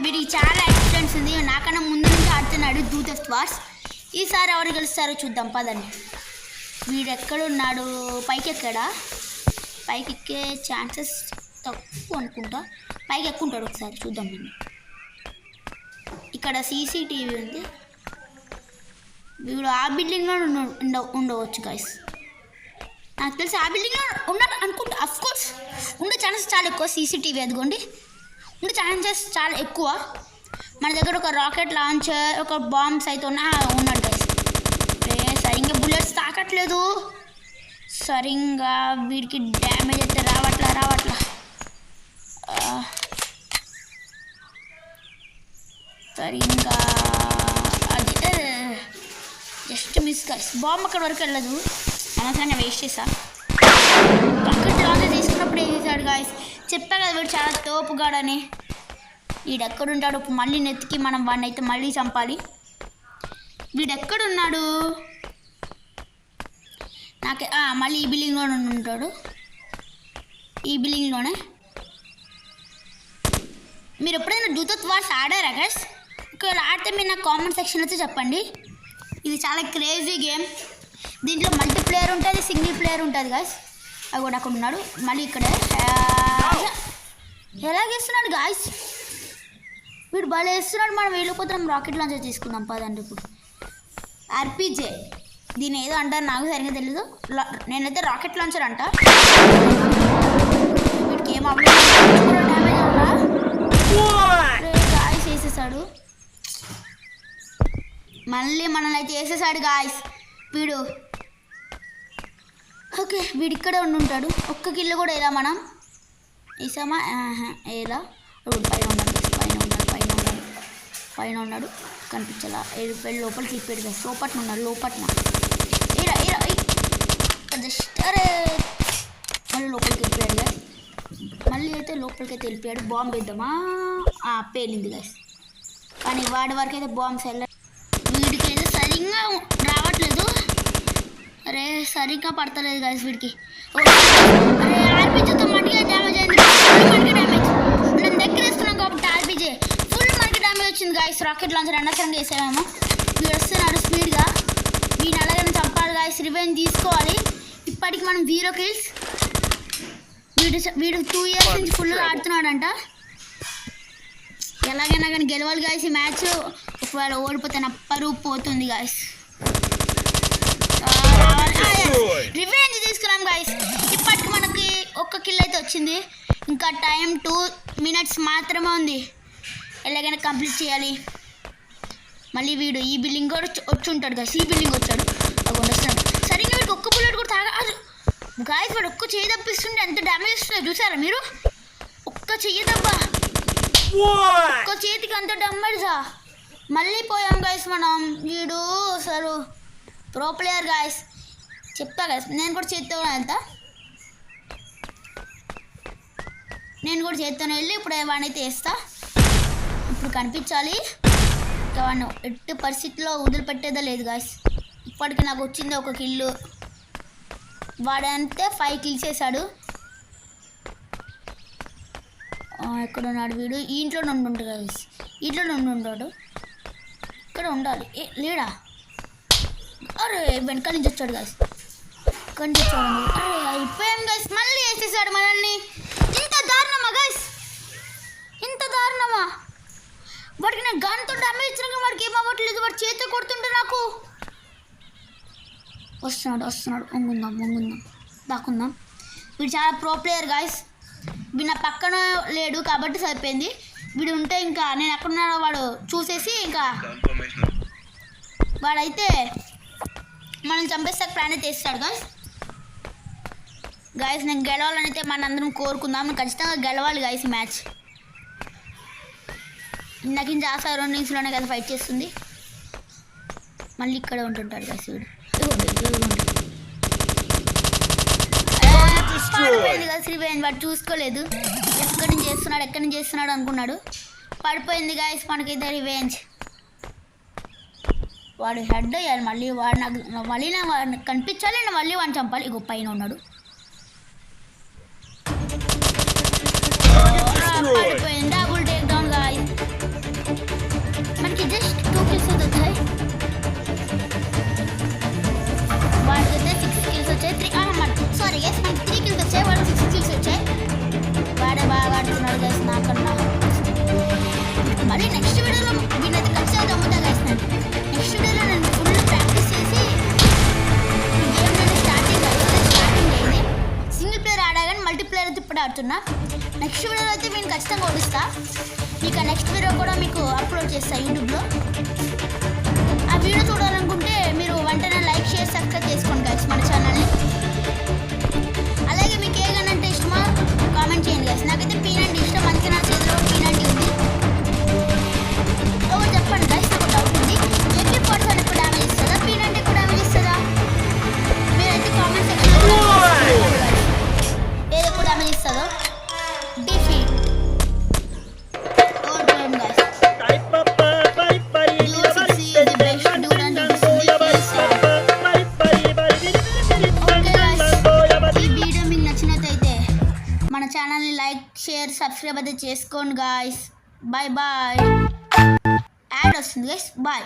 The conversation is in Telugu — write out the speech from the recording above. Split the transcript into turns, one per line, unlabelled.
వీడికి చాలా ఎక్స్పీరియన్స్ ఉంది. నాకన్నా ముందు నుంచి ఆడుతున్నాడు డూతెస్ట్ వార్స్. ఈసారి ఎవరు గెలుస్తారో చూద్దాం పదండి. వీడు ఎక్కడున్నాడు? పైకి ఎక్కడా? పైకి ఎక్కే ఛాన్సెస్ తక్కువ అనుకుంటా. పైకి ఎక్కుంటాడు, ఒకసారి చూద్దాం. నేను ఇక్కడ సీసీటీవీ ఉంది. వీడు ఆ బిల్డింగ్లో ఉండవచ్చు గైస్. నాకు తెలిసి ఆ బిల్డింగ్లో ఉన్నాడు అనుకుంటా. అఫ్కోర్స్ ఉండే ఛాన్సెస్ చాలా ఎక్కువ. సీసీటీవీ అదిగోండి, ఉండే ఛాన్సెస్ చాలా ఎక్కువ. మన దగ్గర ఒక రాకెట్ లాంచర్, ఒక బాంబ్స్ అయితే ఉన్నాడు గైస్. సరిగ్గా బుల్లెట్స్ తాకట్లేదు. సరిగ్గా వీడికి డ్యామేజ్ అయితే రావట్లా. సరిగ్గా అది జస్ట్ మిస్ గైస్. బాంబ్ అక్కడ వరకు వెళ్ళదు, అనవసరంగా వేస్ట్ చేసా. రాకెట్ లాంచర్ తీసుకున్నప్పుడు ఏం చేశాడు గైస్? చెప్పా కదా వీడు చాలా తోపుగాడని. వీడెక్కడుంటాడు? మళ్ళీ నెత్తికి మనం వాడిని అయితే మళ్ళీ చంపాలి. వీడెక్కడున్నాడు? నాకే మళ్ళీ ఈ బిల్డింగ్లోనే ఉంటాడు. ఈ బిల్డింగ్లోనే. మీరు ఎప్పుడైనా డూతెస్ట్ వార్స్ ఆడారా గైస్? ఒకవేళ ఆడితే మీరు నాకు కామెంట్ సెక్షన్ అయితే చెప్పండి. ఇది చాలా క్రేజీ గేమ్. దీంట్లో మల్టీప్లేయర్ ఉంటుంది, సింగిల్ ప్లేయర్ ఉంటుంది గైస్. అవి కూడా అక్కడ ఉన్నాడు. మళ్ళీ ఇక్కడే ఎలాగేస్తున్నాడు గాయస్? వీడు బాగా వేస్తున్నాడు. మనం వెళ్ళిపోతున్నాం. రాకెట్ లాంచర్ తీసుకుందాం పదండి. ఇప్పుడు ఆర్పీజే దీని ఏదో అంటారు, నాకు సరిగ్గా తెలీదు. నేనైతే రాకెట్ లాంచర్ అంట. వీడికి ఏం డ్యామేజ్ అవ్వరా? గాయస్ వేసేసాడు. మళ్ళీ మనల్ని అయితే వేసేసాడు గాయస్ వీడు. ఓకే, వీడు ఇక్కడే ఉంటాడు. ఒక్క కిల్లు కూడా ఎలా మనం వేసామా? ఎలా పైన ఉన్నాడు కనిపించాలా? వెళ్ళి లోపలికి వెళ్ళిపోయాడు కదా. లోపట్న ఉన్నాడు. జస్ట్ అరే మళ్ళీ లోపలికి వెళ్ళిపోయాడు కదా. మళ్ళీ అయితే లోపలికి వెళ్ళిపోయాడు. బాంబు వేద్దామా? పేలింది గైస్. కానీ వాడి వరకు అయితే బాంబ్స్ వెళ్ళ. వీడికి అయితే సరిగ్గా రావట్లేదు. అరే సరిగ్గా పడతలేదు గైస్ వీడికి. అరే ఆర్పీజీతో మట్టిగా డ్యామేజ్ అయింది. నేను దగ్గర వేస్తున్నాం కాబట్టి ఆర్పీజీ ఫుల్ మనకి డ్యామేజ్ వచ్చింది గైస్. రాకెట్ లాంచర్ అనవసరంగా వేసామేమో. వీడు వస్తున్నాడు స్పీడ్గా. వీడిని అలాగైనా చంపాలి గైస్. రివెంజ్ తీసుకోవాలి. ఇప్పటికి మనం 0 kills. వీడు 2 years నుంచి ఫుల్గా ఆడుతున్నాడంట. ఎలాగైనా కానీ గెలవాలి గైస్ ఈ మ్యాచ్. ఒకవేళ ఓడిపోతే నా పరువు పోతుంది గైస్. రివెంజ్ తీసుకున్నాం గైస్. ఇప్పటికి మనకి 1 kill అయితే వచ్చింది. ఇంకా టైం 2 minutes మాత్రమే ఉంది. ఎలాగైనా కంప్లీట్ చేయాలి. మళ్ళీ వీడు ఈ బిల్డింగ్ కూడా వచ్చి ఉంటాడు గైస్. ఈ బిల్డింగ్ వచ్చాడు. అవి వస్తున్నాడు. సరిగ్గా వీడికి ఒక్క బుల్లెట్ కూడా తాగదు గాయస్. వాడు ఒక్క చెయ్యి తప్పిస్తుంటే ఎంత డ్యామేజ్ వస్తుందో చూసారా మీరు? ఒక్క చెయ్యి తప్ప ఒక్క చేతికి అంత డ్యామేజా? మళ్ళీ పోయాం గైస్ మనం. వీడు అసలు ప్రో ప్లేయర్ గాయస్. చెప్తా గైస్, నేను కూడా చేత్తోనే వెళ్తా. నేను కూడా చేత్తోనే వెళ్ళి ఇప్పుడు వాడినైతే వేస్తా. ఇప్పుడు కనిపించాలి. వాడిని ఎట్టి పరిస్థితిలో వదిలిపెట్టేదా లేదు గాయస్. ఇప్పటికి నాకు వచ్చింది 1 kill. వాడంతే 5 kills చేశాడు. ఎక్కడున్నాడు వీడు? ఈ ఇంట్లో నుండి ఉంటాడు గైస్. ఇంట్లో నుండి ఉంటాడు. ఇక్కడ ఉండాలి. లేడా? అరే వెనకాల నుంచి వచ్చాడు గైస్. ఇక్కడి నుంచి వచ్చాడు. అరే అయిపోయాం గైస్. మళ్ళీ వేసేసాడు మనల్ని. ఇంత దారుణమా గైస్? ఇంత దారుణమా? వాడికి నేను గన్తో డ్యామేజ్ ఇచ్చినాక వాడికి ఏం అవ్వట్లేదు. వాడు చేతితో కొడుతుంటే నాకు. వస్తున్నాడు. వంగుందాం దాక్కుందాం. వీడు చాలా ప్రో ప్లేయర్ గాయస్. వీడు నా పక్కన లేడు కాబట్టి సరిపోయింది. వీడు ఉంటే ఇంకా నేను ఎక్కడున్నాడో వాడు చూసేసి ఇంకా వాడైతే మనం చంపేస్తే ప్లాన్ అయితే వేస్తాడు గాయస్. నేను గెలవాలని అయితే మనందరం కోరుకుందాం. ఖచ్చితంగా గెలవాలి గాయస్ ఈ మ్యాచ్. ఇందాక నుంచి ఆ 2 innings కదా ఫైట్ చేస్తుంది. మళ్ళీ ఇక్కడ ఉంటుంటాడు గాయస్ వీడు. పడిపోయింది కదా శ్రీవేణ్. వాడు చూసుకోలేదు. ఎక్కడి నుంచి చేస్తున్నాడు అనుకున్నాడు. పడిపోయింది గాయస్ మనకైతే రివెంజ్. వాడు హెడ్ అయ్యాలి. మళ్ళీ వాడిని కనిపించాలి. నేను మళ్ళీ వాడిని చంపాలి. ఇగో పైన ఉన్నాడు. పడిపోయింది. Double take down guys. Kills అయితే వచ్చాయి. వాడికైతే 6 కిల్స్ వచ్చాయి. 3 గైస్ మనకి 3 కిల్స్ వచ్చాయి, వాడికి 6 కిల్స్ వచ్చాయి. వాడే బాగా ఆడుతున్నాడు గైస్ నాకన్నా. మరి నెక్స్ట్ వీడియోలో వీళ్ళైతే ఖచ్చితంగా చంపుతా గైస్. నేను నెక్స్ట్ వీడియోలో నేను ఫుల్ ప్రాక్టీస్ చేసి ఈ గేమ్ నేను స్టార్టింగ్ అయింది. సింగిల్ ప్లేయర్ ఆడాగానే మల్టీప్లేయర్ అయితే ఇప్పుడు ఆడుతున్నా. నెక్స్ట్ వీడియోలో అయితే నేను ఖచ్చితంగా ఓడిస్తా. మీకు ఆ నెక్స్ట్ వీడియో కూడా మీకు అప్లోడ్ చేస్తాను యూట్యూబ్లో. ఆ వీడియో చూడాలనుకుంటే మీరు వెంటనే లైక్ షేర్ సబ్స్క్రైబ్ చేసుకోండి గైస్ మన ఛానల్ని. అలాగే మీకు ఏ గన్ అంటే ఇష్టమో కామెంట్ చేయండి గైస్. నాకైతే P90 ఇష్టం, అందుకే నా చేతిలో P90 ఉంది. ఒకటి చెప్పండి గైస్, నాకు డౌట్ ఉంది. AK-47 ఎక్కువ డ్యామేజ్ ఇస్తుందా, P90 ఎక్కువ డ్యామేజ్ ఇస్తుందా? మీరైతే కామెంట్ సెక్షన్లో ఏది ఎక్కువ డ్యామేజ్ ఇస్తుందో. డిఫీట్ ఓడిపోయాం గైస్. మన ఛానల్ని లైక్ షేర్ సబ్స్క్రైబ్ అయితే చేసుకోండి గాయస్. Bye bye. యాడ్ వస్తుంది గైస్. బాయ్.